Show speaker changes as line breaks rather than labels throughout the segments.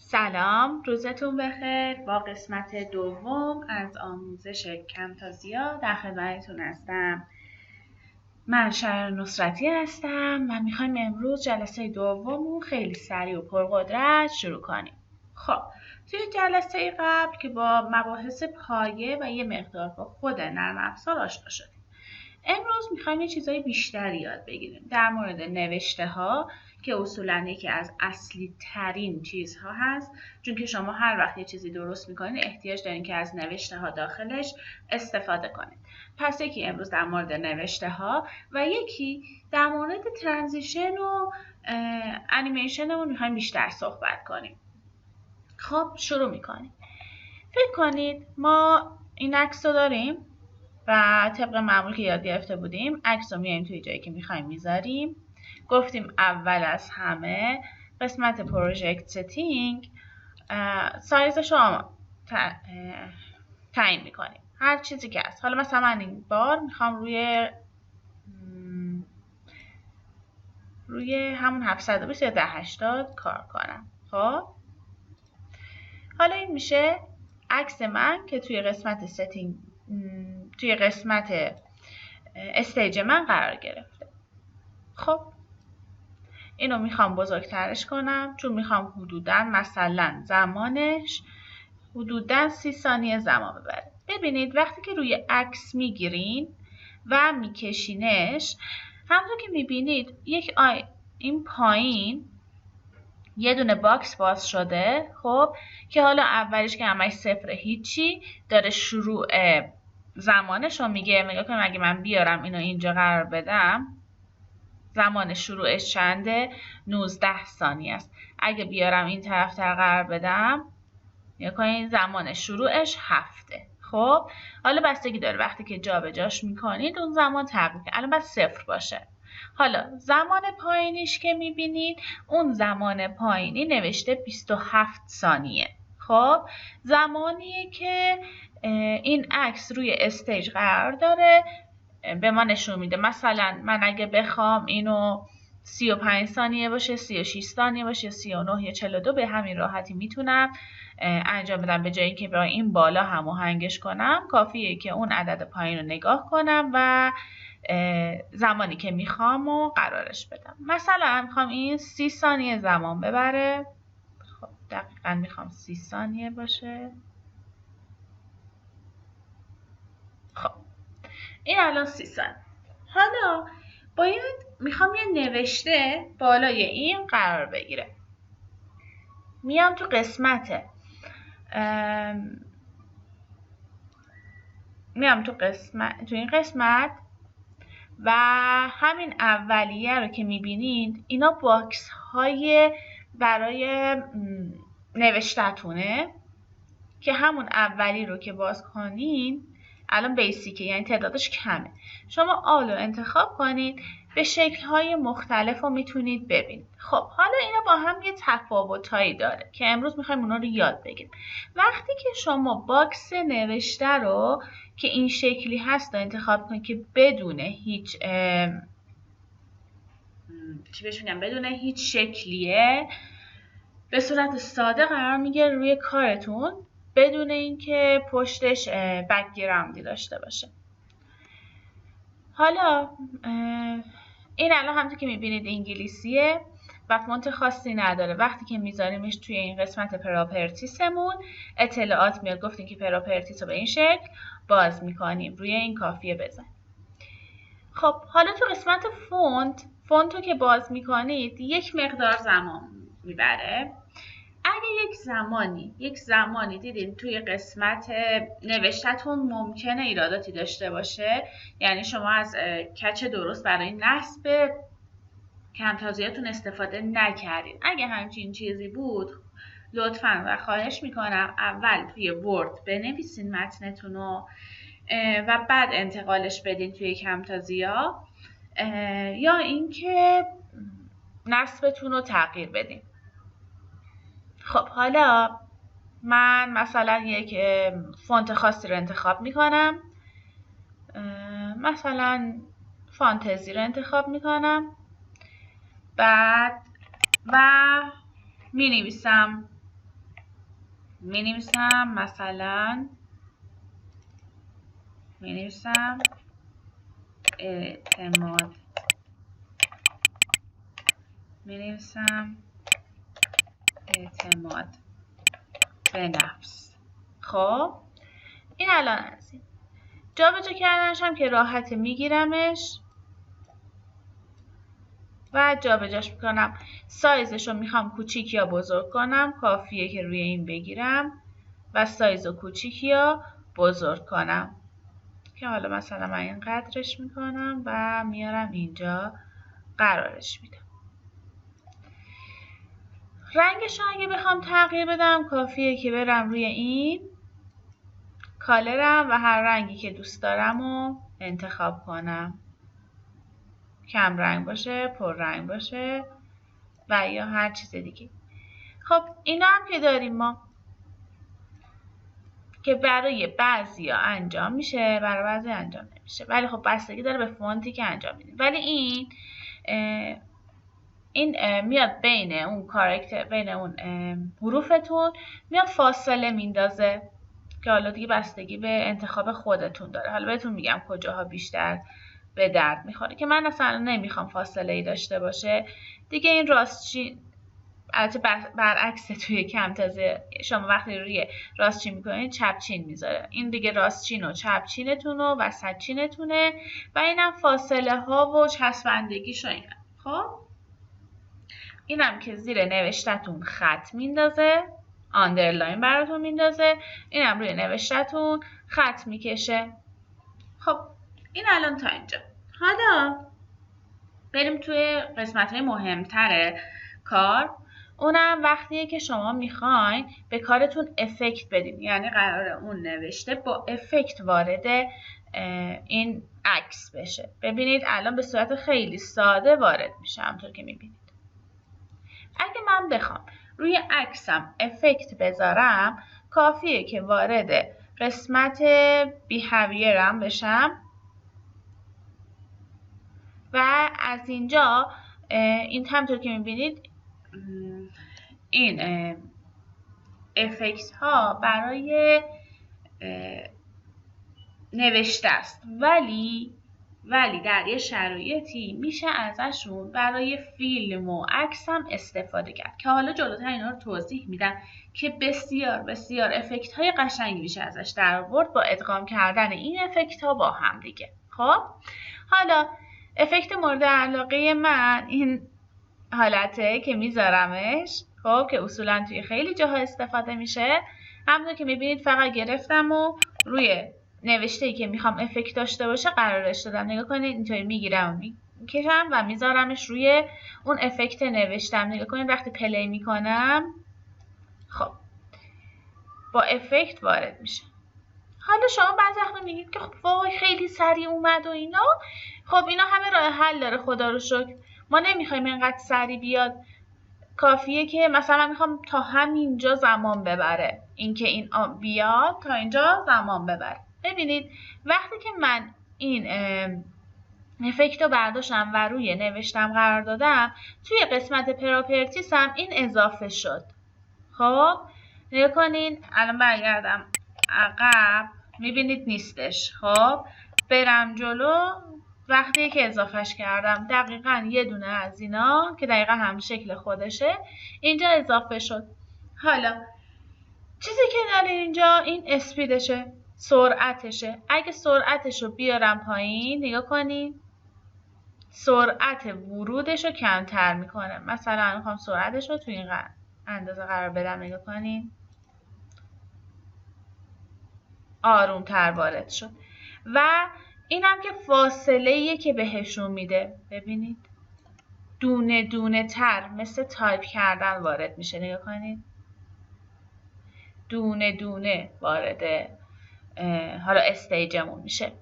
سلام، روزتون بخیر. با قسمت دوم از آموزش کمتازیا در خدمتتون هستم. من شهر نصرتی هستم و میخوایم امروز جلسه دوم خیلی سریع و پرقدرت شروع کنیم. خب، توی جلسه قبل که با مباحث پایه و یه مقدار با خود نرم افزار آشنا شدیم. امروز میخوایم یه چیزای بیشتری یاد بگیریم در مورد نوشته ها که اصولاً یکی از اصلی ترین چیزها هست، چون که شما هر وقت یه چیزی درست میکنید احتیاج دارین که از نوشته ها داخلش استفاده کنید. پس یکی امروز در مورد نوشته ها و یکی در مورد ترانزیشن و انیمیشنمون میخوایم بیشتر صحبت کنیم. خب شروع میکنیم. فکر کنید ما این عکس رو داریم و طبق معمول که یاد گرفته بودیم عکس رو میایم توی جایی که میخوایم میذاریم. گفتیم اول از همه قسمت پروژکت ستینگ سایزش رو تعیین میکنیم، هر چیزی که هست. حالا مثلا من این بار میخوام روی همون 720 یا 1080 کار کنم. خب حالا این میشه عکس من که توی قسمت ستینگ توی قسمت استیج من قرار گرفته. خب اینو میخوام بزرگترش کنم چون میخوام حدوداً مثلا زمانش حدوداً 30 ثانیه زمان ببره. ببینید وقتی که روی عکس میگیرین و میکشینش، همونطور که میبینید این پایین یه دونه باکس باز شده. خب که حالا اولش که همش صفر هیچی داره شروع زمانش رو میگه. نگاه کنم اگه من بیارم اینو اینجا قرار بدم، زمان شروعش چنده؟ 19 ثانیه است. اگه بیارم این طرفتر قرار بدم، نگاه کنید زمان شروعش 7. خب حالا بستگی داره وقتی که جابجاش میکنید اون زمان تغییر کنه. الان باید 0 باشه. حالا زمان پایینیش که میبینید، اون زمان پایینی نوشته 27 ثانیه. خب زمانیه که این عکس روی استیج قرار داره به ما نشون میده. مثلا من اگه بخوام اینو 35 ثانیه باشه، 36 ثانیه باشه، 39 یا 42 به همین راحتی میتونم انجام بدم. به جایی که با این بالا هماهنگش کنم، کافیه که اون عدد پایین رو نگاه کنم و زمانی که میخوام و قرارش بدم. مثلا میخوام این 30 ثانیه زمان ببره. خب دقیقاً میخوام 30 ثانیه باشه. خب این الان 30 ثانیه. حالا میخوام یه نوشته بالای این قرار بگیره. میام تو این قسمت و همین اولیه رو که میبینید اینا باکس های برای نوشتتونه که همون اولی رو که باز کنین الان بیسیکه، یعنی تعدادش کمه. شما آل رو انتخاب کنید، به شکل‌های مختلف رو میتونید ببینید. خب حالا اینا با هم یه تفاوتایی داره که امروز میخوایم اونا رو یاد بگیریم. وقتی که شما باکس نوشته رو که این شکلی هست رو انتخاب کنید که بدون هیچ بدون هیچ شکلیه، به صورت ساده قرار میگیره روی کارتون بدون اینکه پشتش بک‌گراندی داشته باشه. حالا این الان همونطور که میبینید انگلیسیه و فونت خاصی نداره. وقتی که میذاریمش توی این قسمت پراپرتیسمون اطلاعات میاد. گفتیم که پراپرتیس رو به این شکل باز میکنیم. روی این کافیه بزنید. خب حالا تو قسمت فونت رو که باز میکنید یک مقدار زمان میبره. اگه یک زمانی دیدین توی قسمت نوشتتون ممکنه ایراداتی داشته باشه، یعنی شما از کچ درست برای نصب کمتازیاتون استفاده نکردین، اگه همچین چیزی بود لطفاً و خواهش میکنم اول توی ورد بنویسین متنتون رو و بعد انتقالش بدین توی کمتازیا یا اینکه نصبتون رو تغییر بدین. خب حالا من مثلا یک فونت خاصی رو انتخاب میکنم، مثلا فانتزی رو انتخاب میکنم بعد و می نویسم می‌نویسم مثلا اعتماد، اعتماد به نفس. خب این الان از این جابجا کردنش هم که راحت، میگیرمش و جابجاش میکنم. سایزش رو میخوام کوچیک یا بزرگ کنم، کافیه که روی این بگیرم و سایز رو کوچیک یا بزرگ کنم که حالا مثلا من این قدرش میکنم و میارم اینجا قرارش میدم. رنگش رو اگه بخوام تغییر بدم کافیه که برم روی این کالرم و هر رنگی که دوست دارم رو انتخاب کنم، کم رنگ باشه، پر رنگ باشه و یا هر چیز دیگه. خب اینا هم که داریم ما که برای بعضیا انجام میشه، برای بعضی انجام نمیشه، ولی خب بستگی داره به فونتی که انجام میدیم. ولی این میاد بین اون کاراکتر، بین اون حروفتون میاد فاصله میندازه که حالا دیگه بستگی به انتخاب خودتون داره. حالا بهتون میگم کجاها بیشتر به درد میخوره که من اصلا نمیخوام فاصله ای داشته باشه دیگه. این راستچین البته برعکس توی کمتازه شما وقتی روی راستچین میکنید چپچین میذاره، این دیگه راستچین و چپچینتون و وسط چینتونه و اینم فاصله ها و چسبندگیش و اینا. خب اینم که زیر نوشتتون خط میندازه، آندرلاین براتون میندازه، اینم روی نوشتتون خط میکشه. خب این الان تا اینجا. حالا بریم توی قسمت های مهمتر کار. اونم وقتیه که شما میخواین به کارتون افکت بدین، یعنی قراره اون نوشته با افکت وارد این عکس بشه. ببینید الان به صورت خیلی ساده وارد میشه همونطور که میبینید. اگه من بخوام روی عکسم افکت بذارم کافیه که وارد قسمت بیهیویرم بشم و از اینجا این همونطور که میبینید این افکت ها برای نوشته است، ولی در یه شرایطی میشه ازشون برای فیلم و عکس هم استفاده کرد که حالا جلوتر اینا رو توضیح میدم که بسیار بسیار افکت های قشنگی میشه ازش در آورد با ادغام کردن این افکت ها با هم دیگه. خب حالا افکت مورد علاقه من این حالته که میذارمش، خب که اصولا توی خیلی جاها استفاده میشه. همونطور که میبینید فقط گرفتم و روی نوشته‌ای که میخوام افکت داشته باشه قرارش دادم. نگاه کنید اینطوری میگیرم و میکشم و میذارمش روی اون افکت نوشتم. نگاه کنید وقتی پلی میکنم خب با افکت وارد میشه. حالا شما بعضی وقتا میگید که خب وای خیلی سریع اومد و اینا. خب اینا همه راه حل داره، خدا رو شکر. ما نمیخوایم اینقدر سریع بیاد، کافیه که مثلا میخوام تا همینجا زمان ببره، اینکه این بیاد تا اینجا زمان ببره. ببینید وقتی که من این افکت رو برداشتم و روی نوشتم قرار دادم توی قسمت پراپرتیس هم این اضافه شد. خب نگاه کنین الان برگردم عقب میبینید نیستش. خب برم جلو وقتی که اضافهش کردم دقیقاً یه دونه از اینا که دقیقاً هم شکل خودشه اینجا اضافه شد. حالا چیزی که داره اینجا این اسپیدشه، سرعتشه. اگه سرعتش رو بیارم پایین نگاه کنین سرعت ورودش رو کمتر میکنه. مثلا میخوام سرعتش رو توی این اندازه قرار بدم، نگاه کنین آرومتر وارد شد. و اینم که فاصله‌ایه که بهشون میده، ببینید دونه دونه تر مثل تایپ کردن وارد میشه. نگاه کنید دونه دونه وارد حالا استیجمون میشه.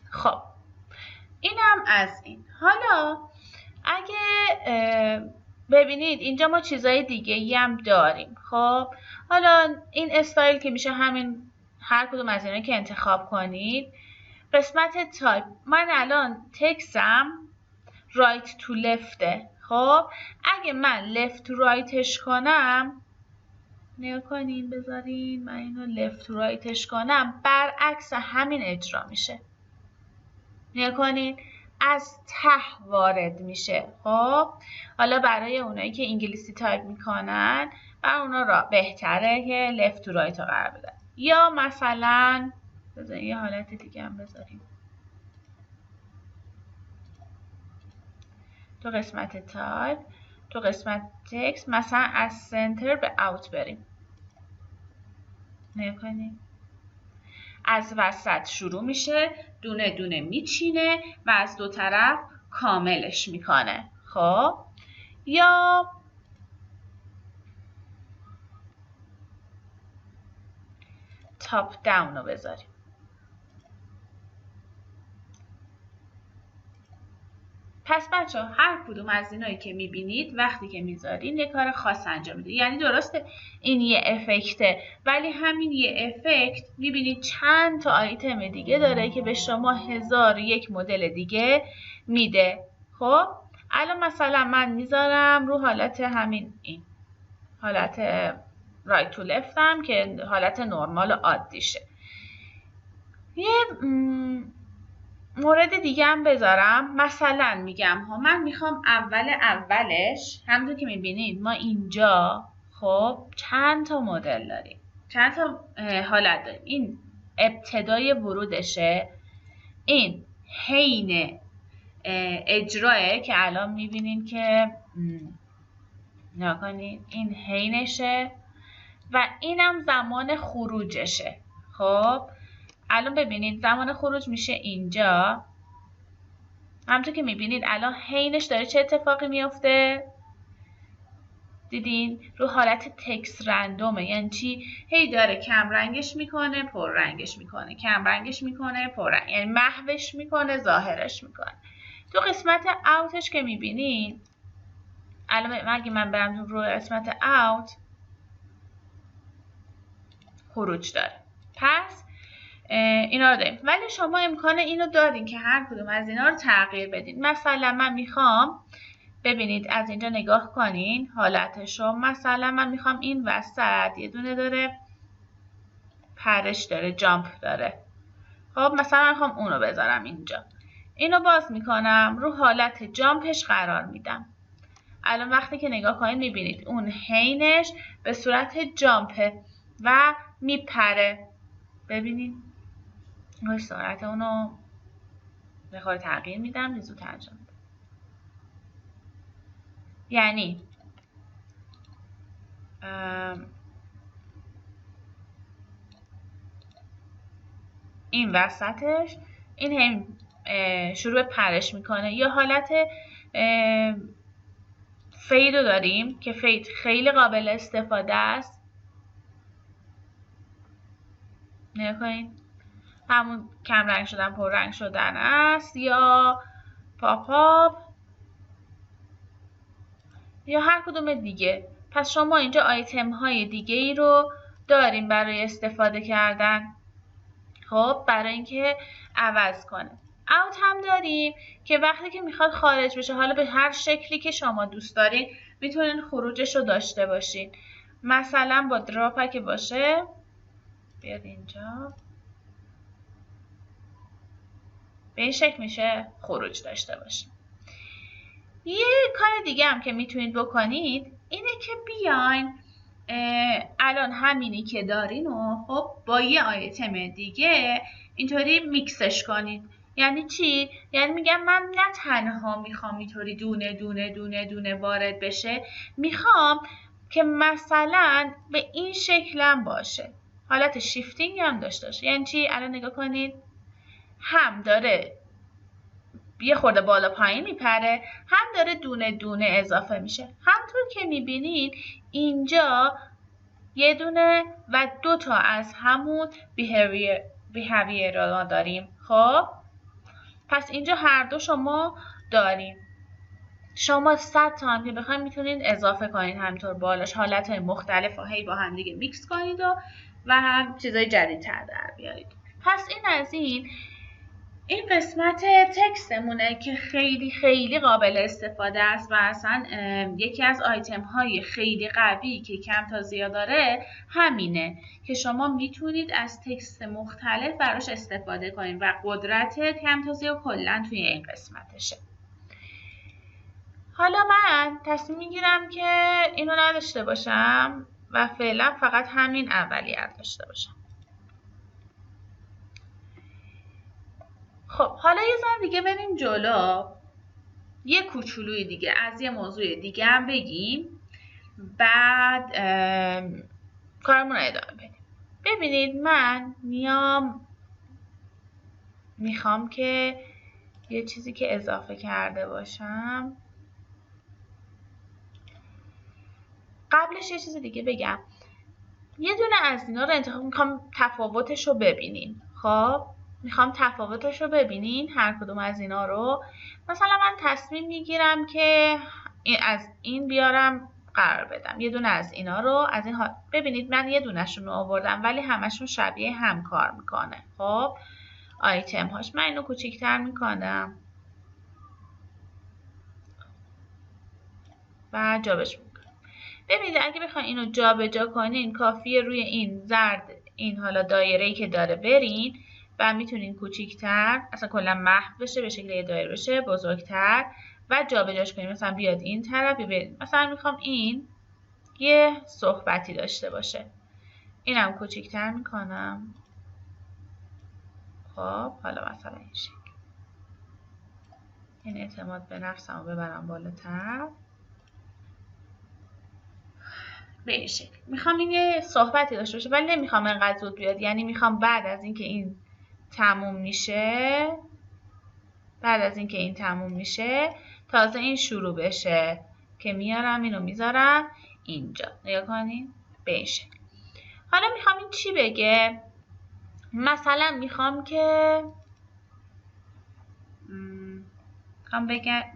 خب اینم از این. حالا اگه ببینید اینجا ما چیزای دیگه ای هم داریم. خب حالا این استایل که میشه همین هر کدوم از اینا که انتخاب کنید. قسمت تایپ من الان تکسم رایت تو لفته. خب اگه من left to rightش کنم، نگاه کنین بذارین من اینو left to rightش کنم، برعکس همین اجرا میشه. نگاه کنین از ته وارد میشه. خب حالا برای اونایی که انگلیسی تایپ میکنن برای اونا را بهتره که left to right رو قرار بدن. یا مثلا بذارین یه حالت دیگه هم بذاریم تو قسمت تایپ، تو قسمت تکست مثلا از سنتر به اوت بریم. نگاه کنیم از وسط شروع میشه، دونه دونه میچینه و از دو طرف کاملش میکنه. خب یا تاپ داون رو بذاریم. پس بچه ها هر کدوم از اینایی که میبینید وقتی که میذارین یه کار خاص انجام میده. یعنی درسته این یه افکته ولی همین یه افکت میبینید چند تا آیتم دیگه داره که به شما 1001 مدل دیگه میده. خب الان مثلا من میذارم رو حالت همین این حالت رایت تو لفتم که حالت نرمال و عادیشه. یه مورد دیگه هم بذارم. مثلا میگم ها من میخوام اولش همونطور که میبینید ما اینجا خب چند تا مدل داریم، چند تا حالت داریم. این ابتدای ورودشه، این حین اجراه که الان میبینید که نگاه کنید این حینشه و اینم زمان خروجشه. خب الان ببینید زمان خروج میشه اینجا. همونطور که میبینید الان حینش داره چه اتفاقی میفته؟ دیدین؟ رو حالت تکست رندومه. یعنی چی؟ هی داره کم رنگش میکنه، پر رنگش میکنه، کم رنگش میکنه، پر رنگ. یعنی محوش میکنه، ظاهرش میکنه. تو قسمت اوتش که میبینید الان اگه من برم رو قسمت اوت خروج داره. پس اینا رو داریم ولی شما امکان اینو دارین که هر کدوم از اینا رو تغییر بدین. مثلا من میخوام ببینید از اینجا نگاه کنین حالتشو. مثلا من میخوام این وسط یه دونه داره پرش داره، جامپ داره. خب مثلا من میخوام اونو بذارم اینجا. اینو باز میکنم رو حالت جامپش قرار میدم. الان وقتی که نگاه کنین میبینید اون حینش به صورت جامپه و میپره. ببینید سرعت اونو بخواد تغییر میدم زودتر انجام میدم. یعنی این وسطش این هم شروع به پرش میکنه. یا حالت فید رو داریم که فید خیلی قابل استفاده است. نگاه کنید همون کم رنگ شدن پر رنگ شدن است. یا پاپ یا هر کدوم دیگه. پس شما اینجا آیتم های دیگه ای رو داریم برای استفاده کردن. خب برای اینکه عوض کنه. اوت هم داریم که وقتی که میخواد خارج بشه حالا به هر شکلی که شما دوست دارین میتونین خروجش رو داشته باشین. مثلا با دراپ که باشه بیاد اینجا به این شکل میشه خروج داشته باشین. یه کار دیگه هم که میتونید بکنید اینه که بیاین الان همینی که دارین و خب با یه آیتم دیگه اینطوری میکسش کنید. یعنی چی؟ یعنی میگم من نه تنها میخوام اینطوری دونه دونه دونه دونه وارد بشه، میخوام که مثلا به این شکلم باشه، حالت شیفتینگ هم داشته باشه. یعنی چی؟ الان نگاه کنید هم داره یه خورده بالا پایین میپره، هم داره دونه دونه اضافه میشه. همطور که میبینید اینجا یه دونه و دو تا از همون behavior رو داریم. خب پس اینجا هر دو شما داریم. شما 100 تا هم که بخواید میتونید اضافه کنید همینطور بالاش حالتهای مختلف و هی با هم دیگه میکس کنید و هم چیزای جدیدتر در بیارید. پس این از این. این قسمت تکستمونه که خیلی خیلی قابل استفاده است و اصلا یکی از آیتم های خیلی قوی که کمتازیا داره همینه که شما میتونید از تکست مختلف براش استفاده کنید و قدرت کمتازیا کلا توی این قسمتشه. حالا من تصمیم میگیرم که اینو نداشته باشم و فعلا فقط همین اولیت داشته باشم. خب حالا یه ذره دیگه بریم جلو، یه کوچولوی دیگه از یه موضوع دیگه هم بگیم، بعد کارمون رو ادامه بدیم. ببینید من میخوام که یه چیزی که اضافه کرده باشم، قبلش یه چیز دیگه بگم. یه دونه از اینا رو انتخاب میخوام تفاوتش رو ببینین. خب میخوام تفاوتش رو ببینین هر کدوم از اینا رو. مثلا من تصمیم میگیرم که از این بیارم قرار بدم، یه دونه از اینا رو از این ببینید من یه دونهشون رو آوردم ولی همشون شبیه هم کار میکنه. خب آیتم هاش من اینو کوچیک‌تر میکنم و جابش میکنم. ببینید اگه بخواین اینو جابجا کنین کافیه روی این زرد، این حالا دایره‌ای که داره برین و میتونین کوچیک‌تر، اصلا کلا محو بشه به شکل یه دایره بشه، بزرگتر و جابجاش کنین. مثلا بیاد این طرف، مثلا میخوام این یه صحبتی داشته باشه، اینم کوچیک‌تر میکنم. خب حالا مثلا این شکل، این اعتماد به نفسمو ببرم بالاتر. به این شکل میخوام این یه صحبتی داشته باشه ولی نمیخوام انقدر زود بیاد، یعنی میخوام بعد از اینکه این تموم میشه تازه این شروع بشه که میارم اینو میذارم اینجا. نگاه کنین به این شکل. حالا میخوام این چی بگه؟ مثلا میخوام که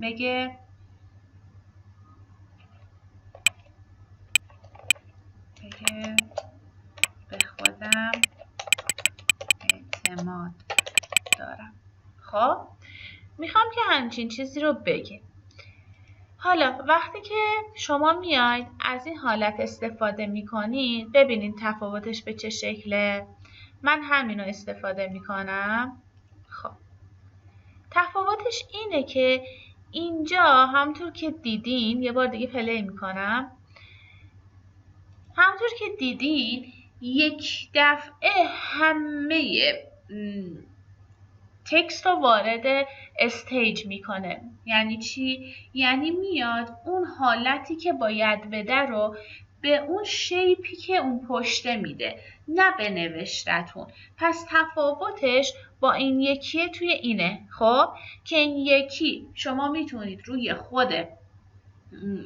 بگه به خودم اعتماد دارم. خب میخوام که همچین چیزی رو بگه. حالا وقتی که شما میاید از این حالت استفاده میکنید، ببینید تفاوتش به چه شکله. من همین رو استفاده میکنم. خب تفاوتش اینه که اینجا همونطور که دیدین، یه بار دیگه پلی میکنم، همونطور که دیدین یک دفعه همه تکست رو وارد استیج میکنه. یعنی چی؟ یعنی میاد اون حالتی که باید بده رو به اون شیپی که اون پشته میده، نه به نوشتتون. پس تفاوتش با این یکیه توی اینه. خب که این یکی شما میتونید روی خود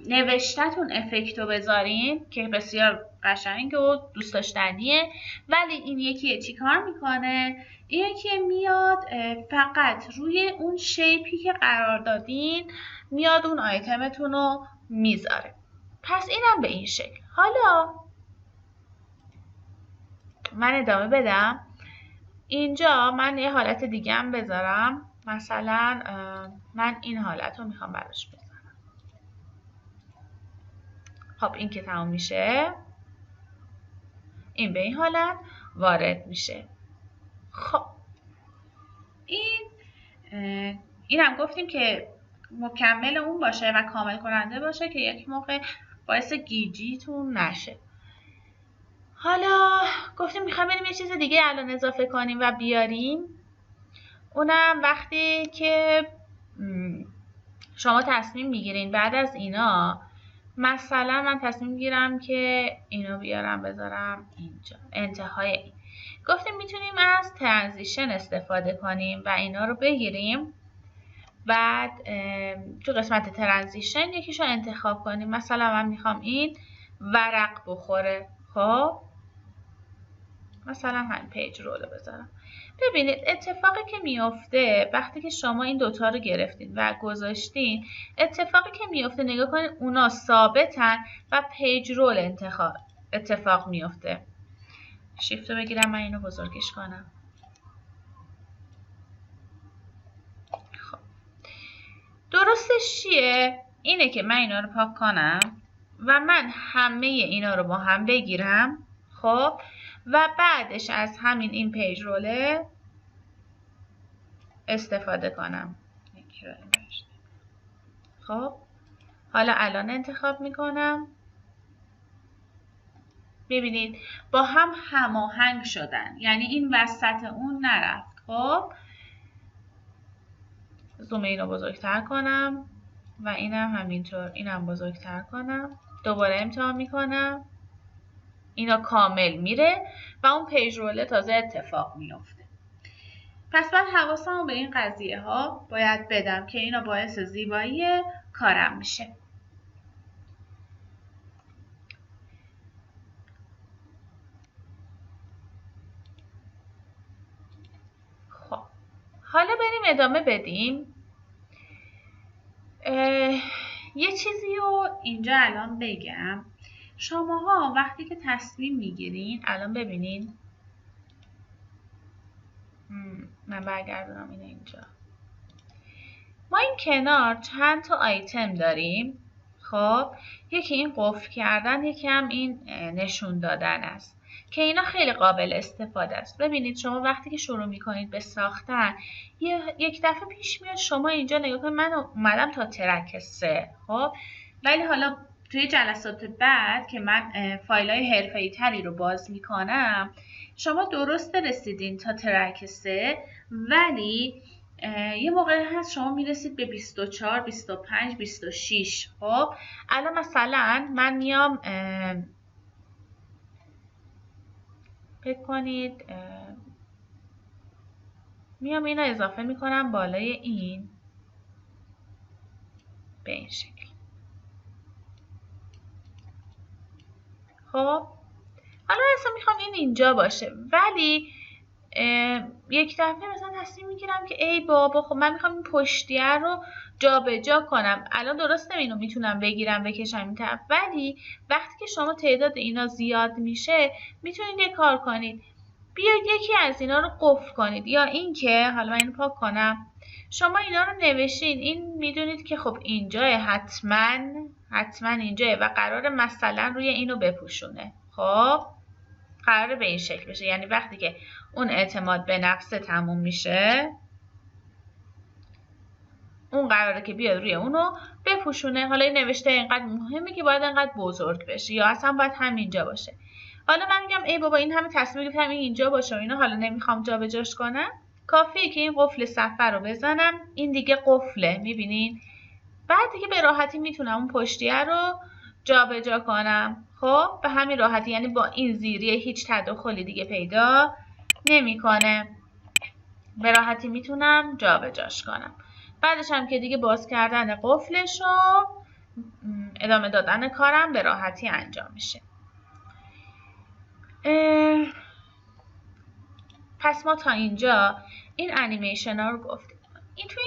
نوشتتون افکت رو بذارین که بسیار قشنگه و دوست داشتنیه، ولی این یکی چی کار میکنه؟ این یکی میاد فقط روی اون شیپی که قرار دادین میاد اون آیتمتون رو میذاره. پس اینم به این شکل. حالا من ادامه بدم. اینجا من یه حالت دیگه هم بذارم. مثلا من این حالت رو میخوام براش بذارم. خب این که تمام میشه، این به این حالت وارد میشه. خب این هم گفتیم که مکمل اون باشه و کامل کننده باشه که یک موقع باعث گیجیتون نشه. حالا گفتیم میخوایم بریم یه چیز دیگه الان اضافه کنیم و بیاریم. اونم وقتی که شما تصمیم میگیرین بعد از اینا، مثلا من تصمیم میگیرم که اینو بیارم بذارم اینجا انتهای این. گفتیم میتونیم از ترانزیشن استفاده کنیم و اینا رو بگیریم. بعد تو قسمت ترانزیشن یکیشو انتخاب کنیم. مثلا من میخوام این ورق بخوره. خب مثلا همین پیج رول بذارم. ببینید اتفاقی که میفته وقتی که شما این دوتا رو گرفتین و گذاشتین، اتفاقی که میفته نگاه کنید اونا ثابتن و پیج رول اتفاق میفته. شیفت رو بگیرم من اینو بزرگش کنم. درستش چیه؟ اینه که من اینا رو پاک کنم و من همه اینا رو با هم بگیرم. خب و بعدش از همین این پیج روله استفاده کنم. خب حالا الان انتخاب میکنم. ببینید با هم هماهنگ شدن، یعنی این وسط اون نرفت. خب زوم اینو بزرگتر کنم و اینم همینطور، اینم بزرگتر کنم. دوباره امتحان میکنم. اینا کامل میره و اون پیج روله تازه اتفاق میفته. پس بعد حواسمو به این قضیه ها باید بدم که اینا باعث زیبایی کارم میشه. خب حالا بریم ادامه بدیم. یه چیزی رو اینجا الان بگم. شماها وقتی که تصمیم میگیرین، الان ببینین من برگردونم اینجا. ما این کنار چند تا آیتم داریم. خب یکی این قفل کردن، یکی هم این نشون دادن است که اینا خیلی قابل استفاده است. ببینید شما وقتی که شروع میکنید به ساختن، یک دفعه پیش میاد شما اینجا نگاه کنید من اومدم تا ترک 3. خب ولی حالا توی جلسات بعد که من فایل‌های حرفه‌ای تری رو باز میکنم، شما درست رسیدین تا ترک 3 ولی یه موقع هست شما میرسید به 24 25 26. خب الان مثلا من میام فکر کنید میام اینو اضافه میکنم بالای این به این شکل. خب حالا اصلا میخوام این اینجا باشه، ولی یک دفعه مثلا تصمیم میگیرم که ای بابا خب من میخوام این پشتیه رو جابجا کنم. الان درسته اینو میتونم بگیرم بکشم این طرف، ولی وقتی که شما تعداد اینا زیاد میشه میتونید یه کار کنید، بیاید یکی از اینا رو قفل کنید، یا اینکه حالا من اینو پاک کنم، شما اینا رو نوشین، این میدونید که خب اینجا حتما اینجا و قرار مثلا روی اینو بپوشونه. خب قراره به این شکل بشه، یعنی وقتی که اون اعتماد به نفس تموم میشه اون قراره که بیاد روی اونو بپوشونه. حالا این نوشته اینقدر مهمه که باید اینقدر بزرگ بشه یا اصلا باید همینجا باشه. حالا من میگم ای بابا این همه تصمیم گرفتم این اینجا باشه و اینا حالا نمیخوام جابجاش کنم، کافیه که این قفل صفحه رو بزنم، این دیگه قفله. میبینین بعد دیگه به راحتی میتونم اون پشتیه رو جابجا کنم. خب به همین راحتی، یعنی با این زیریه هیچ تداخلی دیگه پیدا نمیکنه، به راحتی میتونم جابجاش کنم. بعدش هم که دیگه باز کردن قفلش و ادامه دادن کارم به راحتی انجام میشه. پس ما تا اینجا این انیمیشن ها رو گفتیم. این توی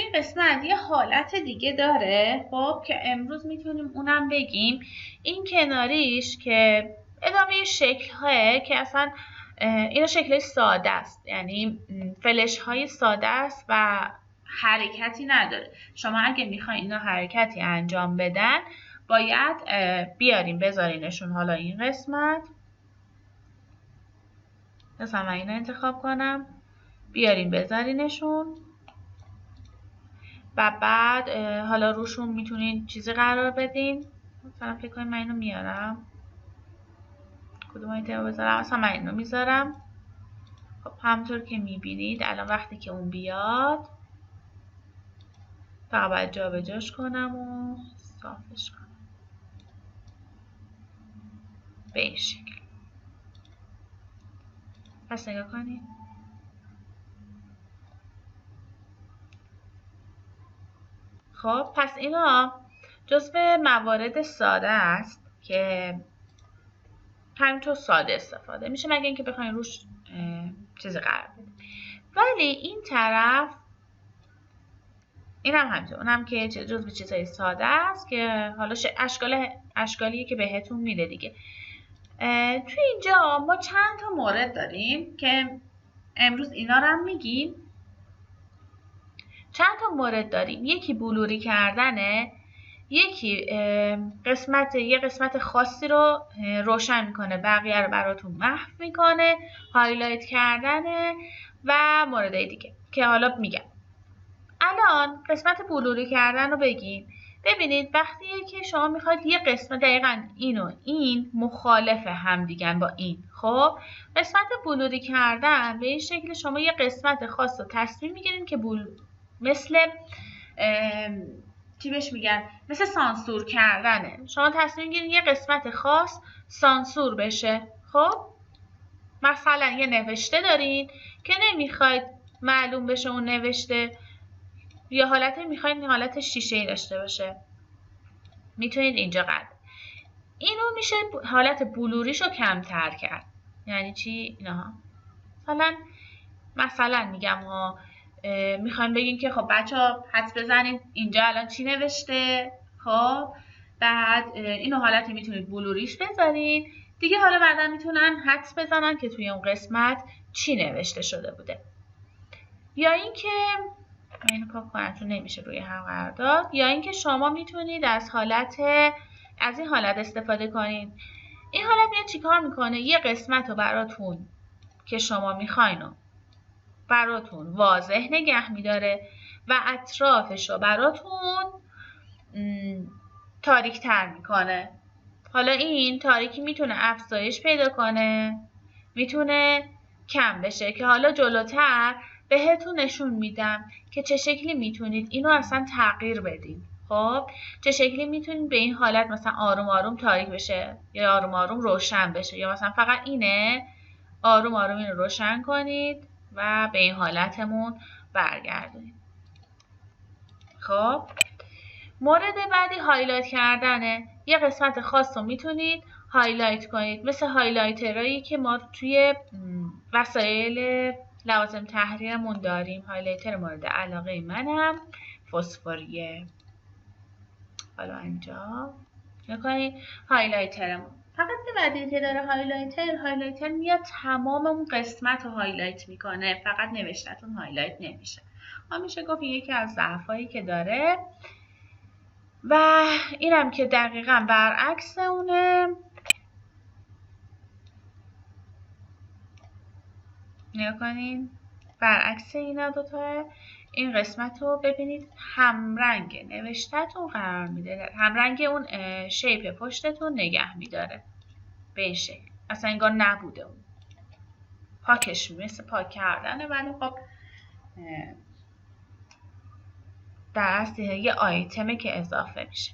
این قسمت یه حالت دیگه داره، خب که امروز میتونیم اونم بگیم. این کناریش که ادامه شکل هاه که اصلا اینا شکل ساده است، یعنی فلش های ساده است و حرکتی نداره. شما اگه میخواین اینا حرکتی انجام بدن باید بیاریم بذارینشون. حالا این قسمت مثلا من اینو انتخاب کنم، بیاریم بذارینشون و بعد حالا روشون میتونین چیزی قرار بدین. مثلا فکر کنید من اینو میارم، کدوم ایتم بذارم؟ مثلا من اینو میذارم. خب همونطور که میبینید الان وقتی که اون بیاد فقط باید جابجاش کنم و صافش کنم به این شکل. پس نگاه کنید خب پس اینا جزو موارد ساده است که همینطور ساده استفاده میشه، مگه اینکه بخواین روش چیزی قرار بدید. ولی این طرف این هم همینطور، اون هم که جزو چیزهای ساده است که حالا اشکالیه که بهتون میده دیگه. توی اینجا ما چند تا مورد داریم که امروز اینا رو هم میگیم. چند تا مورد داریم. یکی بلوری کردنه، یکی یه قسمت خاصی رو روشن میکنه، بقیه رو براتون محو میکنه، هایلایت کردنه و مورد دیگه که حالا میگم. الان قسمت بلوری کردن رو بگیم. ببینید وقتی که شما میخواید یه قسمت، دقیقاً این و این مخالف هم دیگن با این، خب قسمت بلوری کردن به این شکل شما یه قسمت خاص رو تصمیم میگیرین که مثل چی بهش میگن، مثل سانسور کردنه. شما تصمیم میگیرین یه قسمت خاص سانسور بشه. خب مثلا یه نوشته دارین که نمیخواید معلوم بشه اون نوشته، یا حالت میخواید حالت شیشه‌ای داشته باشه، میتونید اینجا قد اینو میشه حالت بلوریشو کمتر کرد. یعنی چی اینها؟ مثلا میگم ها، میخوایم بگیم که خب بچه‌ها حدس بزنید اینجا الان چی نوشته. خب بعد اینو حالتی میتونید بلوریش بذارید دیگه. حالا بعدا میتونن حدس بزنن که توی اون قسمت چی نوشته شده بوده. یا اینکه اینو پاک کنم چون نمیشه روی هم قرار داد. یا اینکه شما میتونید از این حالت استفاده کنید. این حالت میاد چیکار میکنه؟ یه قسمت رو براتون که شما میخواین براتون واضح نگه میداره و اطرافش رو براتون تاریک تر میکنه. حالا این تاریکی میتونه افزایش پیدا کنه، میتونه کم بشه، که حالا جلوتر بهتون نشون میدم که چه شکلی میتونید اینو اصلا تغییر بدین. خب چه شکلی میتونید به این حالت مثلا آروم آروم تاریک بشه یا آروم آروم روشن بشه، یا مثلا فقط اینه آروم آروم اینو روشن کنید و به این حالتمون برگردونید. خب مورد بعدی هایلایت کردنه. یه قسمت خاص رو میتونید هایلایت کنید، مثل هایلایترهایی که ما توی وسایل لوازم تحریرمون داریم. هایلایتر مورد علاقه منم فسفوریه. حالا اینجا نکنید هایلایترمون فقط که بعدی که داره هایلایتر میاد تمام اون قسمت رو هایلایت میکنه، فقط نوشته‌تون هایلایت نمیشه. ما میشه گفت یکی از ضعفایی که داره و اینم که دقیقاً برعکس اونه. نگاه کنین برعکس اینا دوتا. این قسمت رو ببینید همرنگ نوشته‌تون قرار میده، همرنگ اون شیپ پشتتون نگه میداره به این شکل، اصلا انگار نبوده. اون پاکش مثل پاک کردنه، ولی خب در اصل یه آیتمه که اضافه میشه.